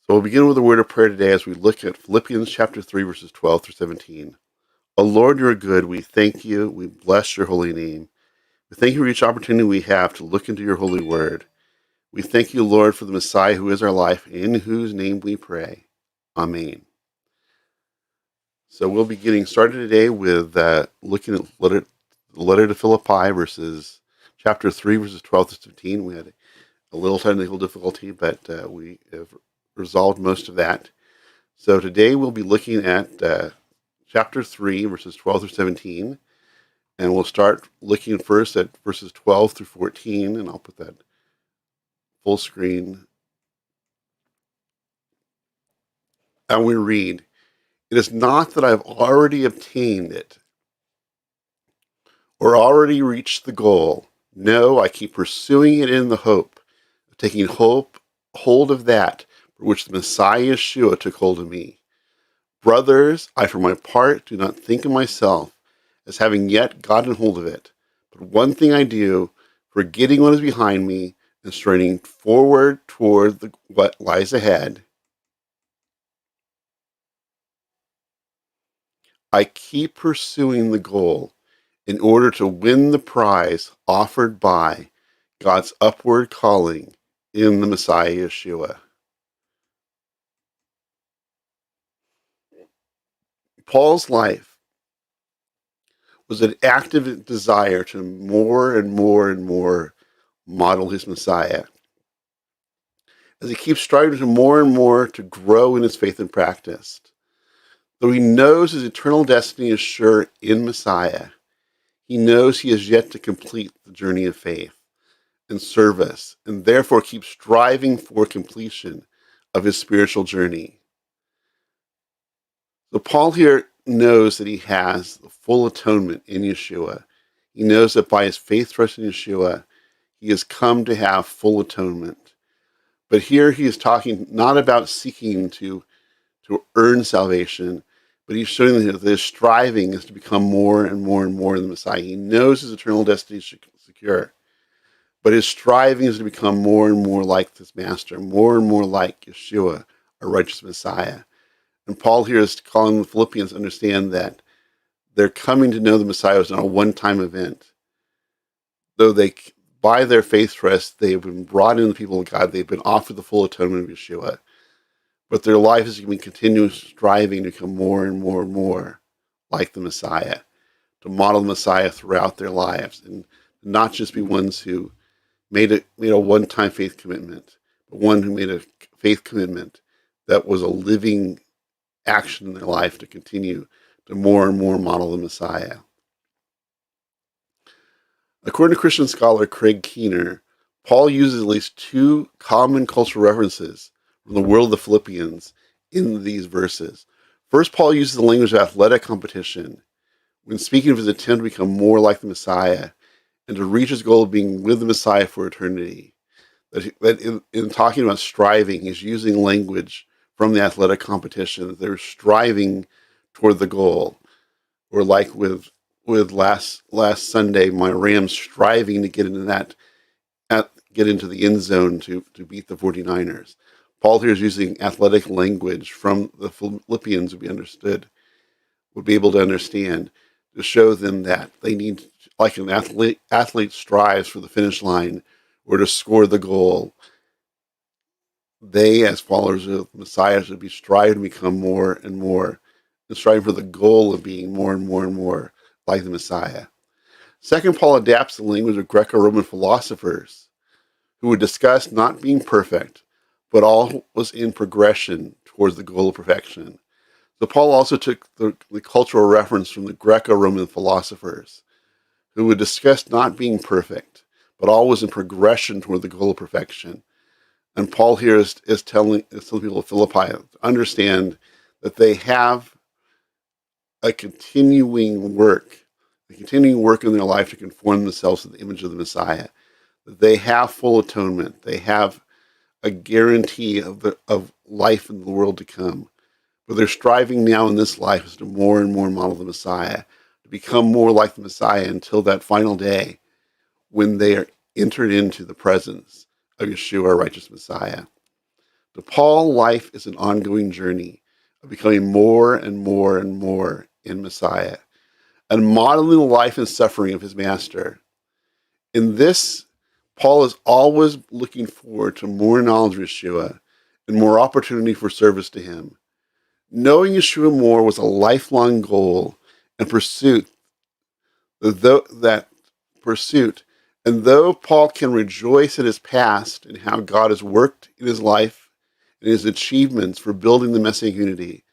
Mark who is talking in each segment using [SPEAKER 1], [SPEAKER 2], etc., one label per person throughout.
[SPEAKER 1] So we'll begin with a word of prayer today as we look at Philippians chapter 3, verses 12 through 17. O Lord, you are good. We thank you. We bless your holy name. We thank you for each opportunity we have to look into your holy word. We thank you, Lord, for the Messiah who is our life, in whose name we pray. Amen. So we'll be getting started today with looking at the letter to Philippi, chapter 3, verses 12 to 15. We had a little technical difficulty, but we have resolved most of that. So today we'll be looking at chapter 3, verses 12 through 17. And we'll start looking first at verses 12 through 14, and I'll put that full screen. And we read, "It is not that I've already obtained it or already reached the goal. No, I keep pursuing it in the hope of taking hold of that for which the Messiah Yeshua took hold of me. Brothers, I for my part do not think of myself as having yet gotten hold of it. But one thing I do, forgetting what is behind me and straining forward toward what lies ahead, I keep pursuing the goal in order to win the prize offered by God's upward calling in the Messiah Yeshua." Paul's life was an active desire to more and more and more model his Messiah, as he keeps striving to more and more to grow in his faith and practice. Though he knows his eternal destiny is sure in Messiah, he knows he has yet to complete the journey of faith and service, and therefore keeps striving for completion of his spiritual journey. So Paul here knows that he has the full atonement in Yeshua. He knows that by his faith trust in Yeshua, he has come to have full atonement. But here he is talking not about seeking to earn salvation, but he's showing that his striving is to become more and more and more in the Messiah. He knows his eternal destiny is secure, but his striving is to become more and more like his master, more and more like Yeshua, our righteous Messiah. And Paul here is calling the Philippians to understand that their coming to know the Messiah was not a one-time event. Though by their faith trust, they've been brought into the people of God, they've been offered the full atonement of Yeshua. But their life is going to be continuous striving to become more and more and more like the Messiah, to model the Messiah throughout their lives, and not just be ones who made a one-time faith commitment, but one who made a faith commitment that was a living action in their life to continue to more and more model the Messiah. According to Christian scholar Craig Keener, Paul uses at least two common cultural references from the world of the Philippians in these verses. First, Paul uses the language of athletic competition when speaking of his attempt to become more like the Messiah and to reach his goal of being with the Messiah for eternity. That in talking about striving, he's using language from the athletic competition, that they're striving toward the goal. Or like with last Sunday, my Rams striving to get into the end zone to beat the 49ers. Paul here is using athletic language from the Philippians would be able to understand, to show them that they need, like an athlete strives for the finish line or to score the goal. They, as followers of Messiah, should be striving to become more and more, and striving for the goal of being more and more and more like the Messiah. Second, Paul adapts the language of Greco-Roman philosophers who would discuss not being perfect, but all was in progression towards the goal of perfection. So Paul also took the cultural reference from the Greco-Roman philosophers who would discuss not being perfect, but all was in progression toward the goal of perfection. And Paul here is telling people of Philippi to understand that they have a continuing work in their life to conform themselves to the image of the Messiah. That they have full atonement. They have a guarantee of life in the world to come. But their striving now in this life is to more and more model the Messiah, to become more like the Messiah until that final day when they are entered into the presence of Yeshua, our righteous Messiah. To Paul, life is an ongoing journey of becoming more and more and more in Messiah, and modeling the life and suffering of his master. In this, Paul is always looking forward to more knowledge of Yeshua and more opportunity for service to him. Knowing Yeshua more was a lifelong goal and pursuit. And though Paul can rejoice in his past and how God has worked in his life and his achievements for building the Messianic unity,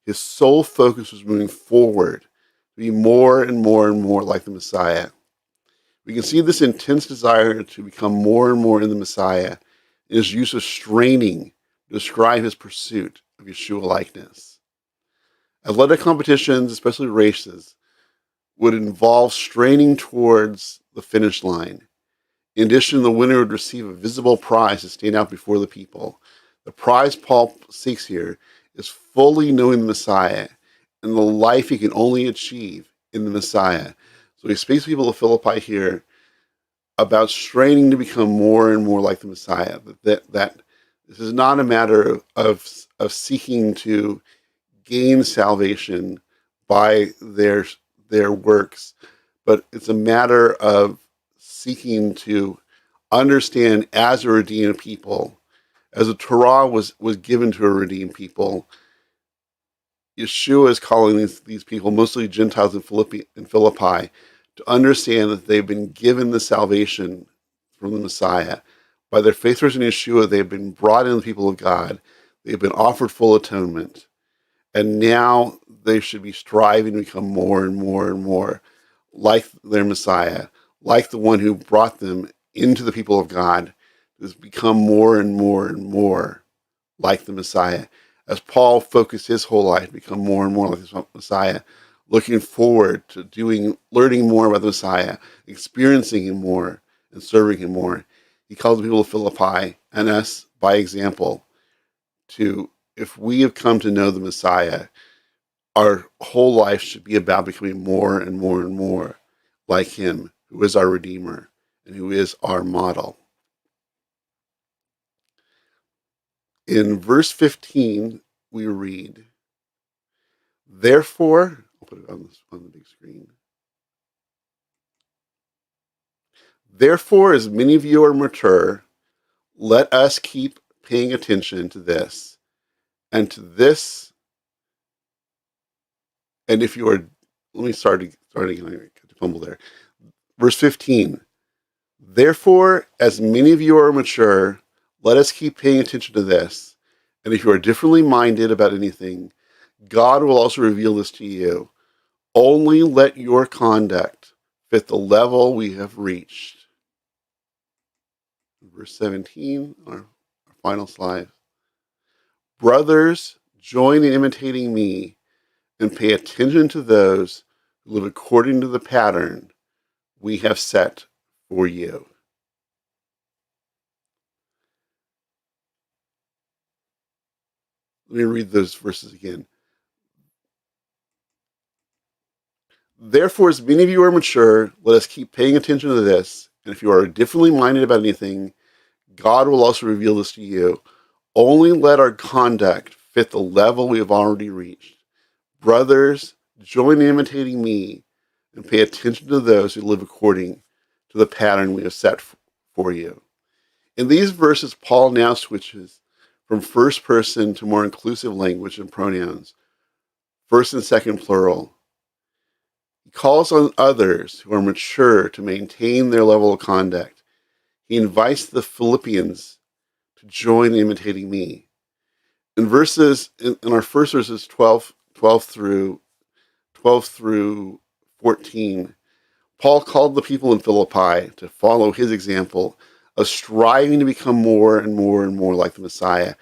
[SPEAKER 1] his sole focus was moving forward to be more and more and more like the Messiah. We can see this intense desire to become more and more in the Messiah in his use of straining to describe his pursuit of Yeshua likeness. Athletic competitions, especially races, would involve straining towards the finish line. In addition, the winner would receive a visible prize to stand out before the people. The prize Paul seeks here is fully knowing the Messiah and the life he can only achieve in the Messiah. So he speaks to people of Philippi here about straining to become more and more like the Messiah. That this is not a matter of seeking to gain salvation by their works, but it's a matter of seeking to understand as a redeemed people, as the Torah was given to a redeemed people. Yeshua is calling these people, mostly Gentiles in Philippi, to understand that they've been given the salvation from the Messiah. By their faith in Yeshua, they've been brought into the people of God. They've been offered full atonement. And now they should be striving to become more and more and more like their Messiah, like the one who brought them into the people of God, to become more and more and more like the Messiah. As Paul focused his whole life to become more and more like the Messiah, looking forward to learning more about the Messiah, experiencing him more, and serving him more, he calls the people of Philippi and us by example to, if we have come to know the Messiah, our whole life should be about becoming more and more and more like him, who is our Redeemer and who is our model. In verse 15, we read, therefore, I'll put it on the big screen. Therefore, as many of you are mature, let us keep paying attention to this, and to this, and if you are, let me start again, I got to fumble there. Verse 15, therefore, as many of you are mature, let us keep paying attention to this, and if you are differently minded about anything, God will also reveal this to you. Only let your conduct fit the level we have reached. Verse 17, our final slide. Brothers, join in imitating me and pay attention to those who live according to the pattern we have set for you. Let me read those verses again. Therefore, as many of you are mature, let us keep paying attention to this. And if you are differently minded about anything, God will also reveal this to you. Only let our conduct fit the level we have already reached. Brothers, join in imitating me and pay attention to those who live according to the pattern we have set for you. In these verses, Paul now switches from first person to more inclusive language and pronouns, first and second plural. He calls on others who are mature to maintain their level of conduct. He invites the Philippians to join in imitating me. In our first verses 12 through 14, Paul called the people in Philippi to follow his example of striving to become more and more and more like the Messiah,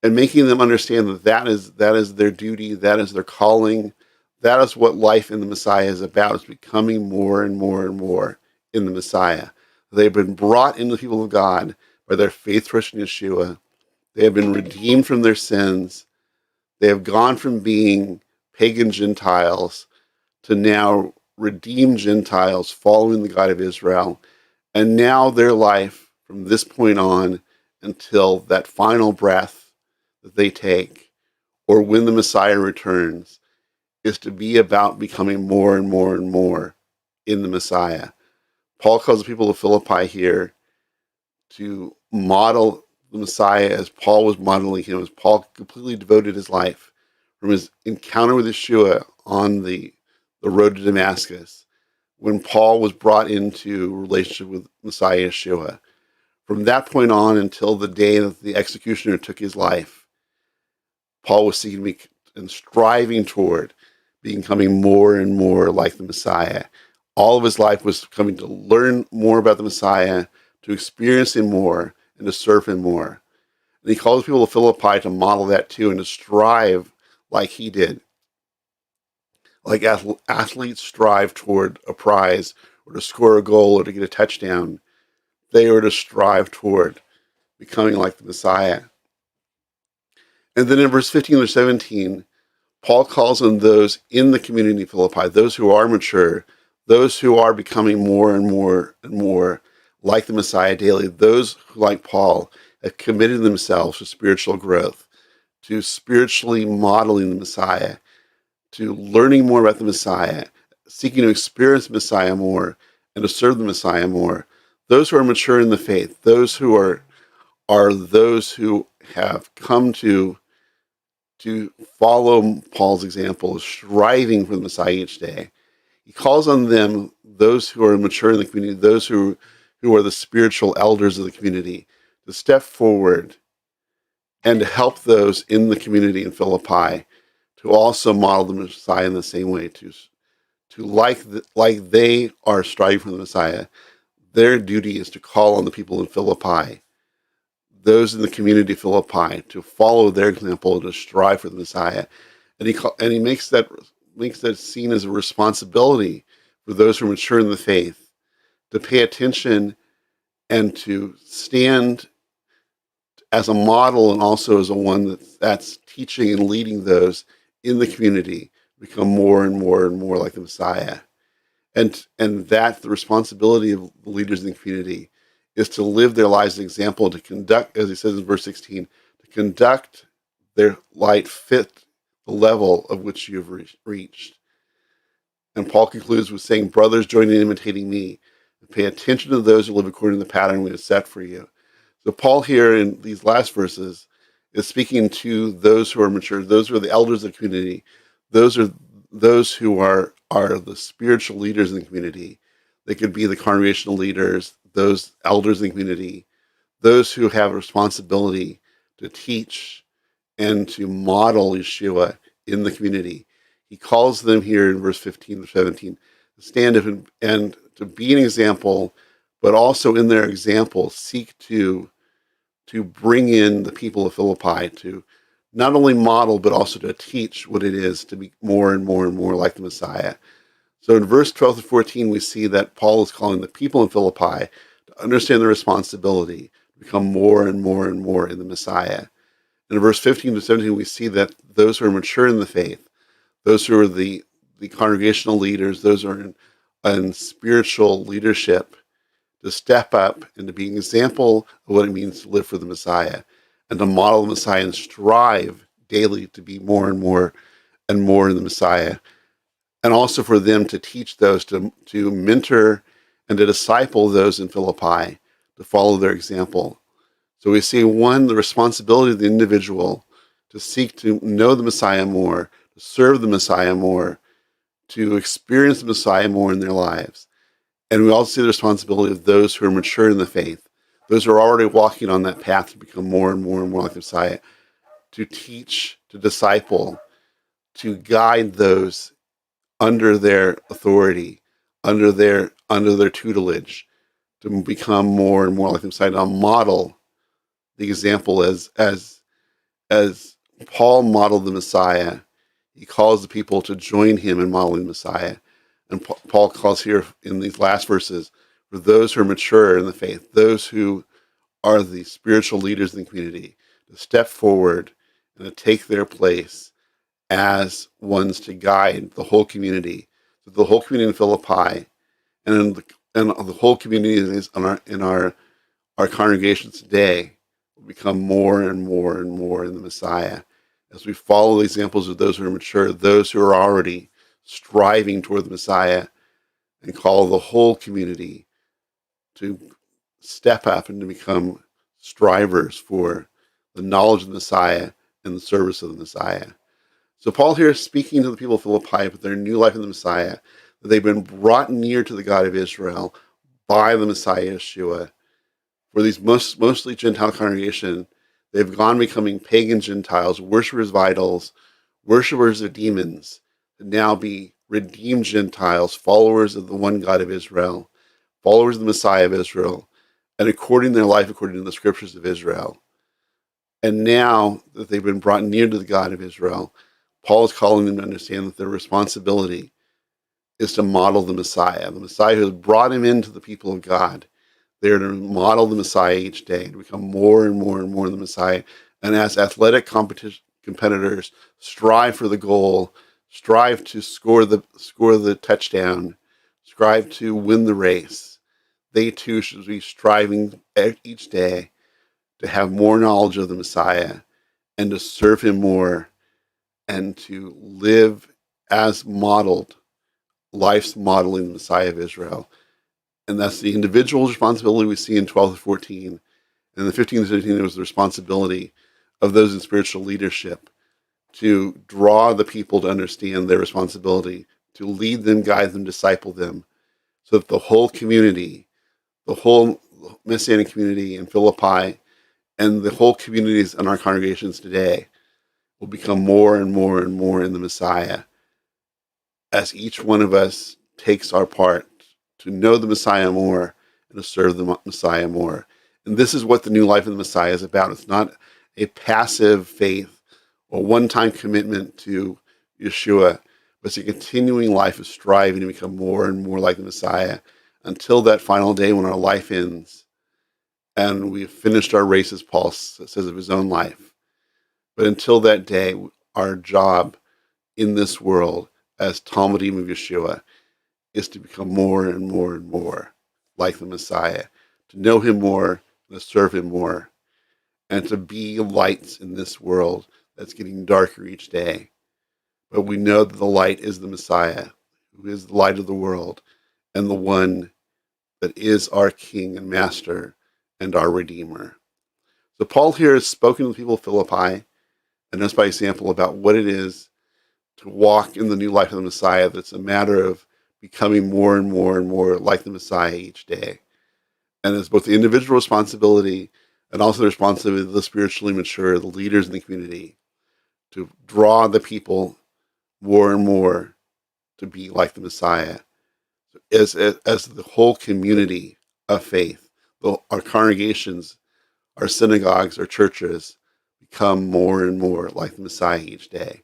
[SPEAKER 1] and making them understand that is their duty, that is their calling, that is what life in the Messiah is about, is becoming more and more and more in the Messiah. They've been brought into the people of God by their faith trust in Yeshua. They have been redeemed from their sins. They have gone from being pagan Gentiles to now redeemed Gentiles following the God of Israel. And now their life from this point on until that final breath that they take, or when the Messiah returns, is to be about becoming more and more and more in the Messiah. Paul calls the people of Philippi here to model the Messiah as Paul was modeling him, as Paul completely devoted his life from his encounter with Yeshua on the road to Damascus, when Paul was brought into relationship with Messiah Yeshua. From that point on until the day that the executioner took his life, Paul was seeking and striving toward becoming more and more like the Messiah. All of his life was coming to learn more about the Messiah, to experience him more, and to serve him more. And he calls people of Philippi to model that too, and to strive like he did. Like athletes strive toward a prize, or to score a goal, or to get a touchdown, they were to strive toward becoming like the Messiah. And then in verse 15 or 17, Paul calls on those in the community of Philippi, those who are mature, those who are becoming more and more and more like the Messiah daily, those who, like Paul, have committed themselves to spiritual growth, to spiritually modeling the Messiah, to learning more about the Messiah, seeking to experience the Messiah more, and to serve the Messiah more. Those who are mature in the faith, those who are those who have come to follow Paul's example of striving for the Messiah each day. He calls on them, those who are mature in the community, those who are the spiritual elders of the community, to step forward and to help those in the community in Philippi to also model the Messiah in the same way, to like they are striving for the Messiah. Their duty is to call on the people in Philippi, those in the community of Philippi, to follow their example, to strive for the Messiah. And he makes that seen as a responsibility for those who are mature in the faith, to pay attention and to stand as a model, and also as a one that's teaching and leading those in the community become more and more and more like the Messiah. And that the responsibility of the leaders in the community is to live their lives as an example, to conduct, as he says in verse 16, to conduct their light fit the level of which you have reached. And Paul concludes with saying, brothers, join in imitating me, and pay attention to those who live according to the pattern we have set for you. So Paul here in these last verses is speaking to those who are mature, those who are the elders of the community, those who are the spiritual leaders in the community. They could be the congregational leaders, those elders in the community, those who have a responsibility to teach and to model Yeshua in the community. He calls them here in verse 15 to 17 to stand up and to be an example, but also in their example seek to bring in the people of Philippi to not only model, but also to teach what it is to be more and more and more like the Messiah. So in verse 12 to 14, we see that Paul is calling the people in Philippi to understand their responsibility, to become more and more and more in the Messiah. And in verse 15 to 17, we see that those who are mature in the faith, those who are the congregational leaders, those who are in spiritual leadership, to step up and to be an example of what it means to live for the Messiah, and to model the Messiah and strive daily to be more and more and more in the Messiah. And also for them to teach those, to mentor and to disciple those in Philippi, to follow their example. So we see, one, the responsibility of the individual to seek to know the Messiah more, to serve the Messiah more, to experience the Messiah more in their lives. And we also see the responsibility of those who are mature in the faith, those who are already walking on that path to become more and more and more like the Messiah, to teach, to disciple, to guide those under their authority, under their tutelage, to become more and more like the Messiah, to model the example as Paul modeled the Messiah. He calls the people to join him in modeling the Messiah. And Paul calls here in these last verses for those who are mature in the faith, those who are the spiritual leaders in the community, to step forward and to take their place as ones to guide the whole community, the whole community in Philippi, and the whole community in our congregations today, will become more and more and more in the Messiah. As we follow the examples of those who are mature, those who are already striving toward the Messiah, and call the whole community to step up and to become strivers for the knowledge of the Messiah and the service of the Messiah. So Paul here is speaking to the people of Philippi about their new life in the Messiah, that they've been brought near to the God of Israel by the Messiah Yeshua. For these mostly Gentile congregation, they've gone becoming pagan Gentiles, worshipers of idols, worshipers of demons, to now be redeemed Gentiles, followers of the one God of Israel, followers of the Messiah of Israel, and according their life according to the scriptures of Israel. And now that they've been brought near to the God of Israel, Paul is calling them to understand that their responsibility is to model the Messiah who has brought him into the people of God. They're to model the Messiah each day, to become more and more and more the Messiah. And as athletic competitors strive for the goal, strive to score the touchdown, strive to win the race, they too should be striving each day to have more knowledge of the Messiah and to serve him more and to live as modeled, life's modeling the Messiah of Israel. And that's the individual's responsibility we see in 12 to 14. And in the 15 to 17, there was the responsibility of those in spiritual leadership to draw the people to understand their responsibility, to lead them, guide them, disciple them, so that the whole community, the whole Messianic community in Philippi, and the whole communities in our congregations today will become more and more and more in the Messiah as each one of us takes our part to know the Messiah more and to serve the Messiah more. And this is what the new life of the Messiah is about. It's not a passive faith or one-time commitment to Yeshua, but it's a continuing life of striving to become more and more like the Messiah until that final day when our life ends and we've finished our race, as Paul says of his own life. But until that day, our job in this world as Talmudim of Yeshua is to become more and more and more like the Messiah, to know him more, to serve him more, and to be lights in this world that's getting darker each day. But we know that the light is the Messiah, who is the light of the world, and the one that is our King and Master and our Redeemer. So Paul here has spoken to the people of Philippi, and us by example, about what it is to walk in the new life of the Messiah, that's a matter of becoming more and more and more like the Messiah each day. And it's both the individual responsibility and also the responsibility of the spiritually mature, the leaders in the community, to draw the people more and more to be like the Messiah. As the whole community of faith, our congregations, our synagogues, our churches, become more and more like the Messiah each day.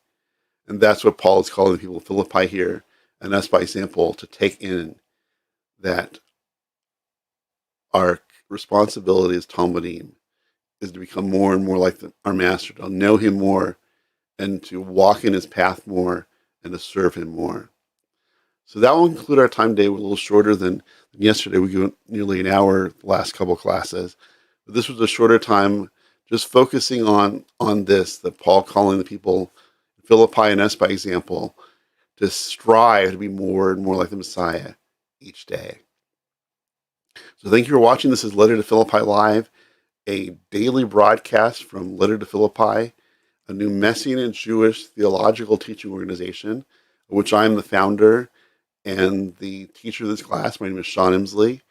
[SPEAKER 1] And that's what Paul is calling the people of Philippi here, and us by example, to take in that our responsibility as Talmudim is to become more and more like our Master, to know him more, and to walk in his path more, and to serve him more. So that will conclude our time today. We're a little shorter than yesterday. We went nearly an hour the last couple classes. But this was a shorter time, just focusing on this, that Paul calling the people in Philippi and us by example to strive to be more and more like the Messiah each day. So thank you for watching. This is Letter to Philippi Live, a daily broadcast from Letter to Philippi, a new Messianic Jewish theological teaching organization, of which I am the founder and the teacher of this class. My name is Sean Emslie.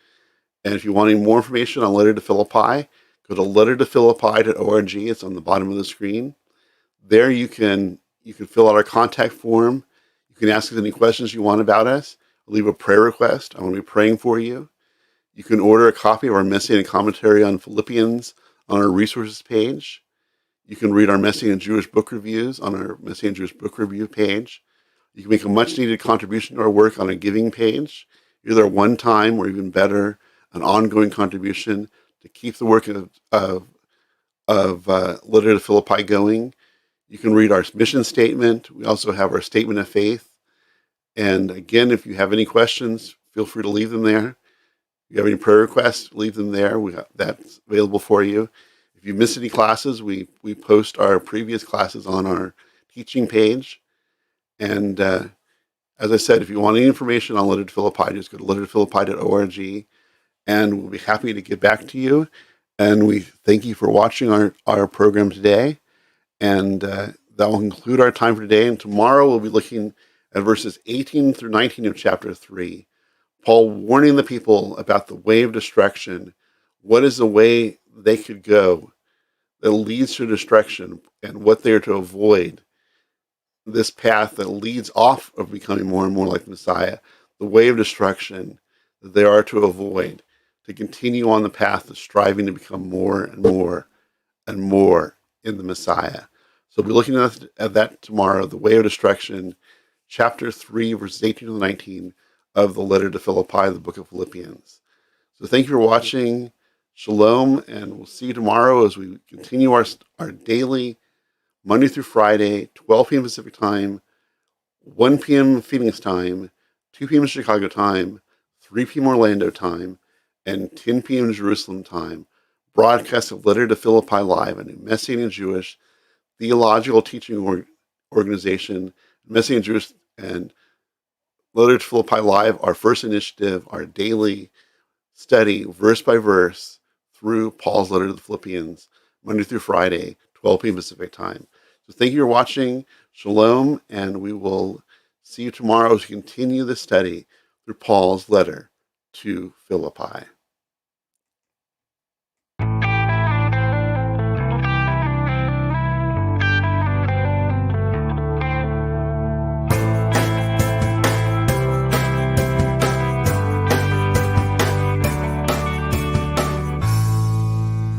[SPEAKER 1] And if you want any more information on Letter to Philippi, go to lettertophilippi.org. It's on the bottom of the screen. There you can fill out our contact form. You can ask us any questions you want about us. Leave a prayer request. I'm going to be praying for you. You can order a copy of our Messianic commentary on Philippians on our resources page. You can read our Messianic Jewish book reviews on our Messianic Jewish book review page. You can make a much-needed contribution to our work on a giving page, either a one-time or even better, an ongoing contribution to keep the work of Letter to Philippi going. You can read our mission statement. We also have our statement of faith. And again, if you have any questions, feel free to leave them there. If you have any prayer requests, leave them there. That's available for you. If If you missed any classes, we post our previous classes on our teaching page. And as I said, if you want any information on Letter to Philippi, just go to lettertophilippi.org, and we'll be happy to get back to you. And we thank you for watching our program today. And that will conclude our time for today. And tomorrow we'll be looking at verses 18 through 19 of chapter 3. Paul warning the people about the way of destruction. What is the way they could go that leads to destruction, and what they are to avoid? This path that leads off of becoming more and more like Messiah, the way of destruction that they are to avoid, to continue on the path of striving to become more and more and more in the Messiah. So we'll be looking at that tomorrow, the way of destruction, chapter 3, verses 18 to 19 of the letter to Philippi, the book of Philippians. So thank you for watching. Shalom, and we'll see you tomorrow as we continue our daily Monday through Friday, 12 p.m. Pacific time, 1 p.m. Phoenix time, 2 p.m. Chicago time, 3 p.m. Orlando time, and 10 p.m. Jerusalem time, broadcast of Letter to Philippi Live, a new Messianic Jewish theological teaching organization. Messianic Jewish and Letter to Philippi Live, our first initiative, our daily study, verse by verse, through Paul's letter to the Philippians, Monday through Friday, 12 p.m. Pacific time. So thank you for watching. Shalom, and we will see you tomorrow as we continue the study through Paul's letter to Philippi.